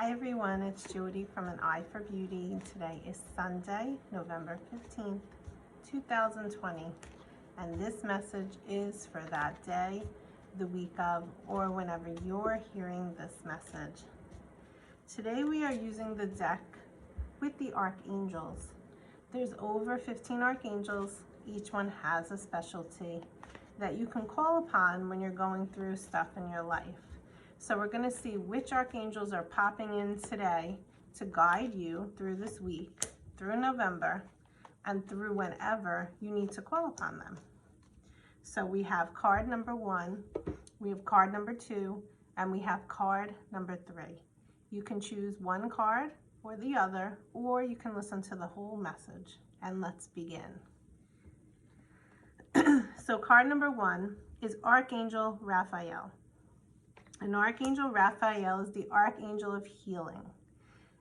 Hi everyone, it's Jody from An Eye for Beauty. Today is Sunday, November 15th, 2020. And this message is for that day, the week of, or whenever you're hearing this message. Today we are using the deck with the archangels. There's over 15 archangels. Each one has a specialty that you can call upon when you're going through stuff in your life. So we're going to see which archangels are popping in today to guide you through this week, through November, and through whenever you need to call upon them. So we have card number 1, we have card number 2, and we have card number 3. You can choose one card or the other, or you can listen to the whole message. And let's begin. So card number 1 is Archangel Raphael. And Archangel Raphael is the Archangel of Healing,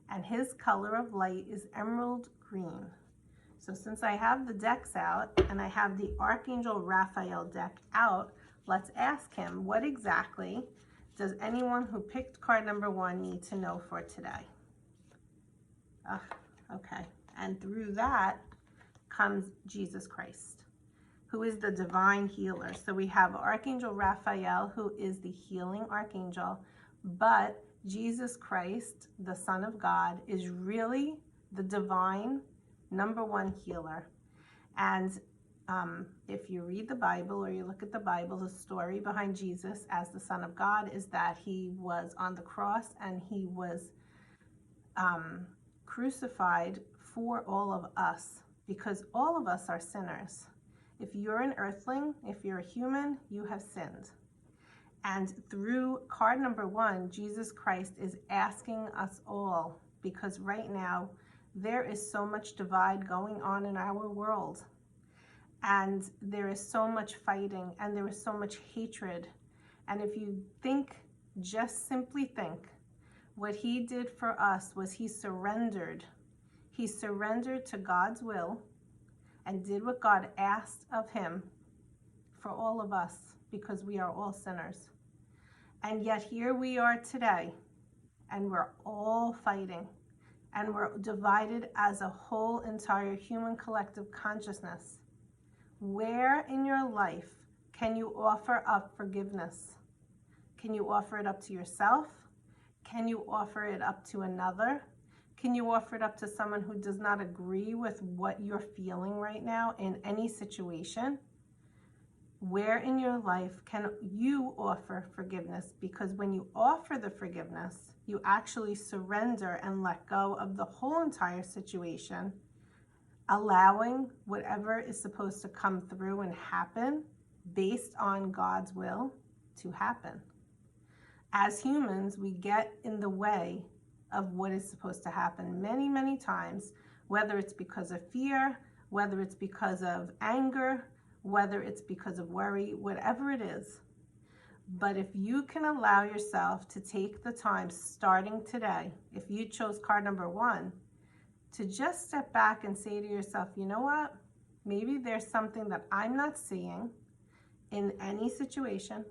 and his color of light is emerald green. So since I have the decks out and I have the Archangel Raphael deck out, let's ask him, what exactly does anyone who picked card number 1 need to know for today? Okay, and through that comes Jesus Christ, who is the divine healer. So we have Archangel Raphael, who is the healing archangel, but Jesus Christ, the Son of God, is really the divine #1 healer. And if you read the Bible or you look at the Bible, the story behind Jesus as the Son of God is that he was on the cross and he was crucified for all of us, because all of us are sinners. If you're an earthling, if you're a human, you have sinned. And through card number 1, Jesus Christ is asking us all, because right now there is so much divide going on in our world. And there is so much fighting and there is so much hatred. And if you think, just simply think, what he did for us was he surrendered. He surrendered to God's will and did what God asked of him for all of us, because we are all sinners. And yet here we are today, and we're all fighting, and we're divided as a whole entire human collective consciousness. Where in your life can you offer up forgiveness? Can you offer it up to yourself? Can you offer it up to another? Can you offer it up to someone who does not agree with what you're feeling right now in any situation? Where in your life can you offer forgiveness? Because when you offer the forgiveness, you actually surrender and let go of the whole entire situation, allowing whatever is supposed to come through and happen based on God's will to happen. As humans, we get in the way of what is supposed to happen many, many times, whether it's because of fear, whether it's because of anger, whether it's because of worry, whatever it is. But if you can allow yourself to take the time starting today, if you chose card number 1, to just step back and say to yourself, you know what? Maybe there's something that I'm not seeing in any situation,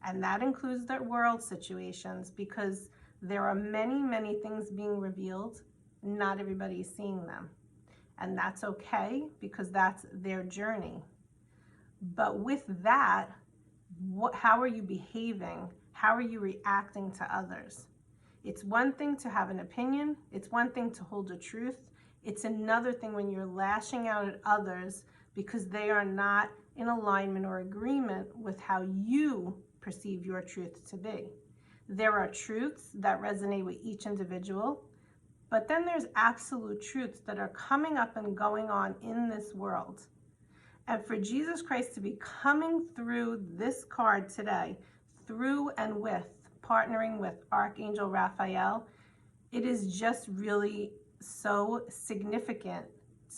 and that includes the world situations, because there are many, many things being revealed. Not everybody is seeing them. And that's okay, because that's their journey. But with that, how are you behaving? How are you reacting to others? It's one thing to have an opinion. It's one thing to hold a truth. It's another thing when you're lashing out at others because they are not in alignment or agreement with how you perceive your truth to be. There are truths that resonate with each individual, but then there's absolute truths that are coming up and going on in this world. And for Jesus Christ to be coming through this card today, through and with, partnering with Archangel Raphael, it is just really so significant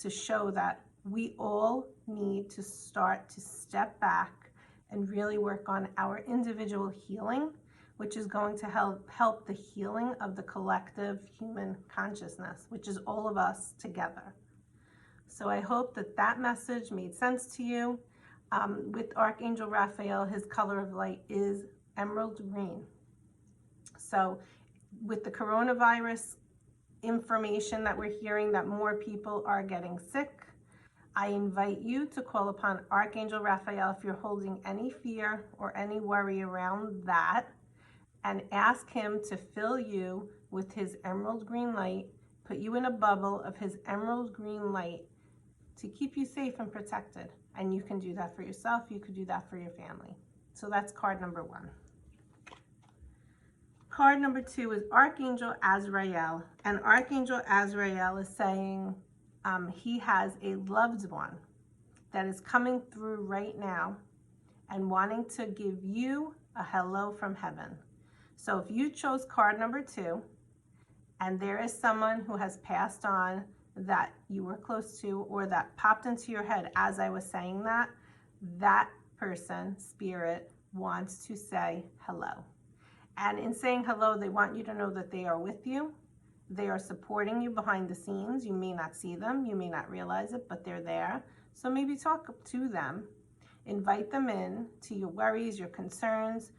to show that we all need to start to step back and really work on our individual healing, which is going to help the healing of the collective human consciousness, which is all of us together. So I hope that that message made sense to you. With Archangel Raphael, his color of light is emerald green. So with the coronavirus information that we're hearing that more people are getting sick, I invite you to call upon Archangel Raphael if you're holding any fear or any worry around that, and ask him to fill you with his emerald green light, put you in a bubble of his emerald green light to keep you safe and protected. And you can do that for yourself, you could do that for your family. So that's card number 1. Card number 2 is Archangel Azrael, and Archangel Azrael is saying he has a loved one that is coming through right now and wanting to give you a hello from heaven. So if you chose card number 2 and there is someone who has passed on that you were close to or that popped into your head as I was saying that, that person, spirit, wants to say hello. And in saying hello, they want you to know that they are with you. They are supporting you behind the scenes. You may not see them, you may not realize it, but they're there. So maybe talk to them, invite them in to your worries, your concerns,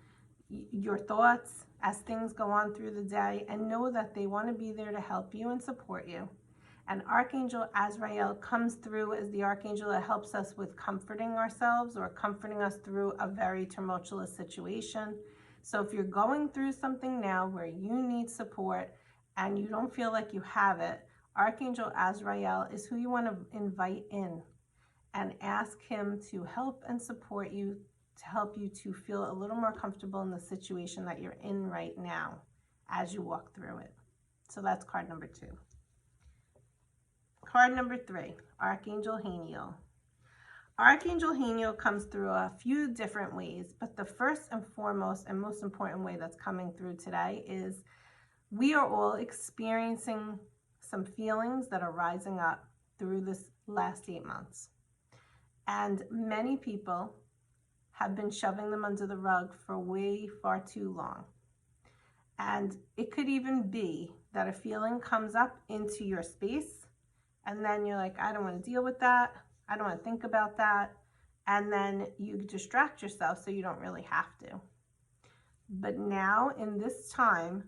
your thoughts as things go on through the day, and know that they want to be there to help you and support you. And Archangel Azrael comes through as the archangel that helps us with comforting ourselves or comforting us through a very tumultuous situation. So if you're going through something now where you need support and you don't feel like you have it, Archangel Azrael is who you want to invite in and ask him to help and support you, to help you to feel a little more comfortable in the situation that you're in right now as you walk through it. So that's card number 2. Card number 3, Archangel Haniel. Archangel Haniel comes through a few different ways, but the first and foremost and most important way that's coming through today is we are all experiencing some feelings that are rising up through this last 8 months. And many people have been shoving them under the rug for way far too long. And it could even be that a feeling comes up into your space, and then you're like, I don't want to deal with that. I don't want to think about that. And then you distract yourself so you don't really have to. But now in this time,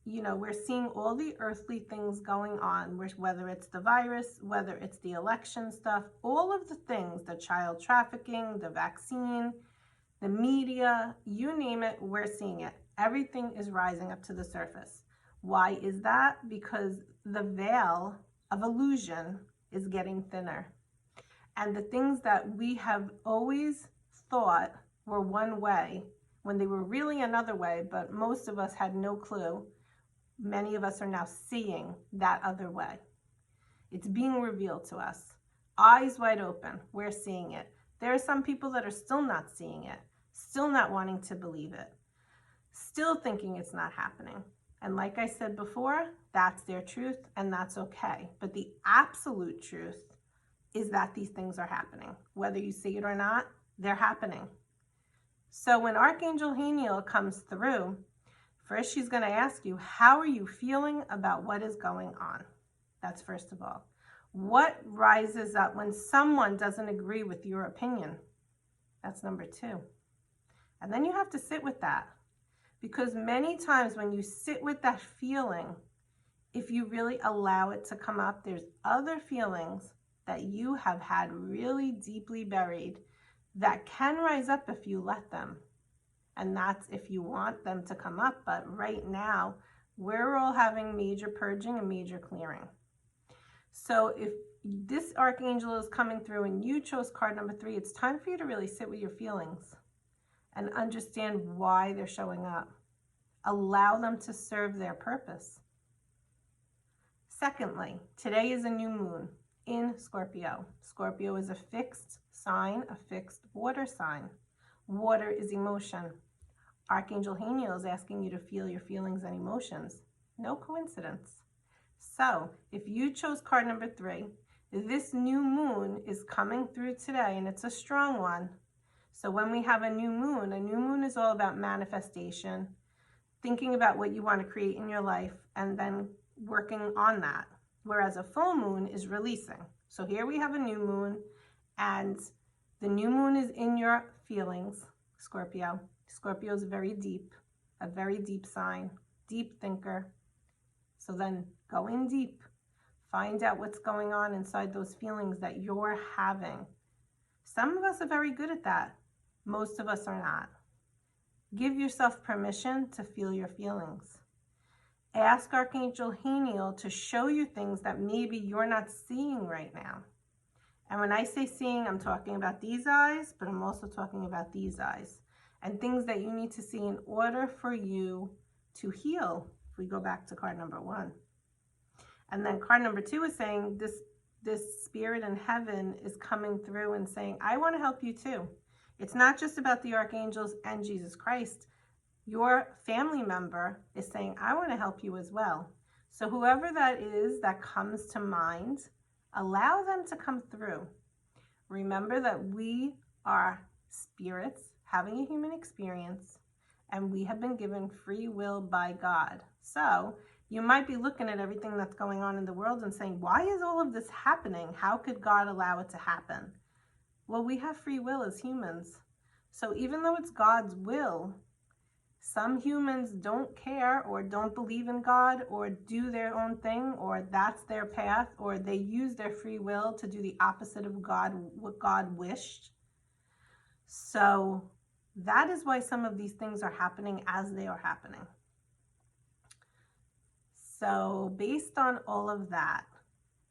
you know, we're seeing all the earthly things going on, whether it's the virus, whether it's the election stuff, all of the things, the child trafficking, the vaccine, the media, you name it, we're seeing it. Everything is rising up to the surface. Why is that? Because the veil of illusion is getting thinner. And the things that we have always thought were one way, when they were really another way, but most of us had no clue, many of us are now seeing that other way. It's being revealed to us. Eyes wide open, we're seeing it. There are some people that are still not seeing it, still not wanting to believe it, still thinking it's not happening. And like I said before, that's their truth and that's okay. But the absolute truth is that these things are happening. Whether you see it or not, they're happening. So when Archangel Haniel comes through, first she's going to ask you, how are you feeling about what is going on? That's first of all. What rises up when someone doesn't agree with your opinion? That's number 2. And then you have to sit with that. Because many times when you sit with that feeling, if you really allow it to come up, there's other feelings that you have had really deeply buried that can rise up if you let them. And that's if you want them to come up. But right now, we're all having major purging and major clearing. So if this archangel is coming through and you chose card number 3, it's time for you to really sit with your feelings and understand why they're showing up. Allow them to serve their purpose. Secondly, today is a new moon in Scorpio. Scorpio is a fixed sign, a fixed water sign. Water is emotion. Archangel Haniel is asking you to feel your feelings and emotions. No coincidence. So if you chose card number 3, this new moon is coming through today, and it's a strong one. So when we have a new moon is all about manifestation, thinking about what you want to create in your life, and then working on that. Whereas a full moon is releasing. So here we have a new moon, and the new moon is in your feelings, Scorpio. Scorpio is a very deep sign. deep thinker. So then go in deep. Find out what's going on inside those feelings that you're having. Some of us are very good at that. Most of us are not. Give yourself permission to feel your feelings. Ask Archangel Haniel to show you things that maybe you're not seeing right now. And when I say seeing, I'm talking about these eyes, but I'm also talking about these eyes. And things that you need to see in order for you to heal. If we go back to card number 1. And then card number 2 is saying this spirit in heaven is coming through and saying, I want to help you too. It's not just about the archangels and Jesus Christ. Your family member is saying, I want to help you as well. So whoever that is that comes to mind, allow them to come through. Remember that we are spirits having a human experience, and we have been given free will by God. So you might be looking at everything that's going on in the world and saying, why is all of this happening? How could God allow it to happen? Well, we have free will as humans. So even though it's God's will, some humans don't care or don't believe in God or do their own thing, or that's their path, or they use their free will to do the opposite of God, what God wished. So that is why some of these things are happening as they are happening. So based on all of that,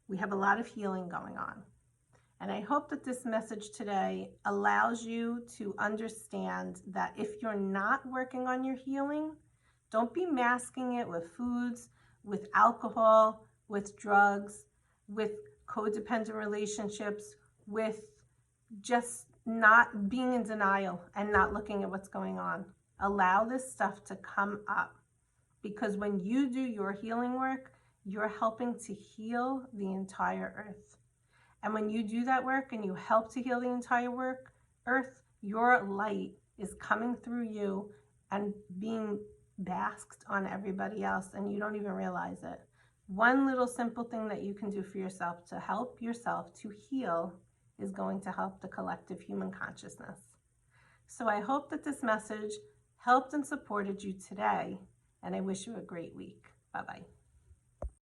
we have a lot of healing going on. And I hope that this message today allows you to understand that if you're not working on your healing, don't be masking it with foods, with alcohol, with drugs, with codependent relationships, with just not being in denial and not looking at what's going on. Allow this stuff to come up, because when you do your healing work, you're helping to heal the entire earth. And when you do that work and you help to heal the entire earth, your light is coming through you and being basked on everybody else, and you don't even realize it. One little simple thing that you can do for yourself to help yourself to heal is going to help the collective human consciousness. So I hope that this message helped and supported you today, and I wish you a great week. Bye-bye.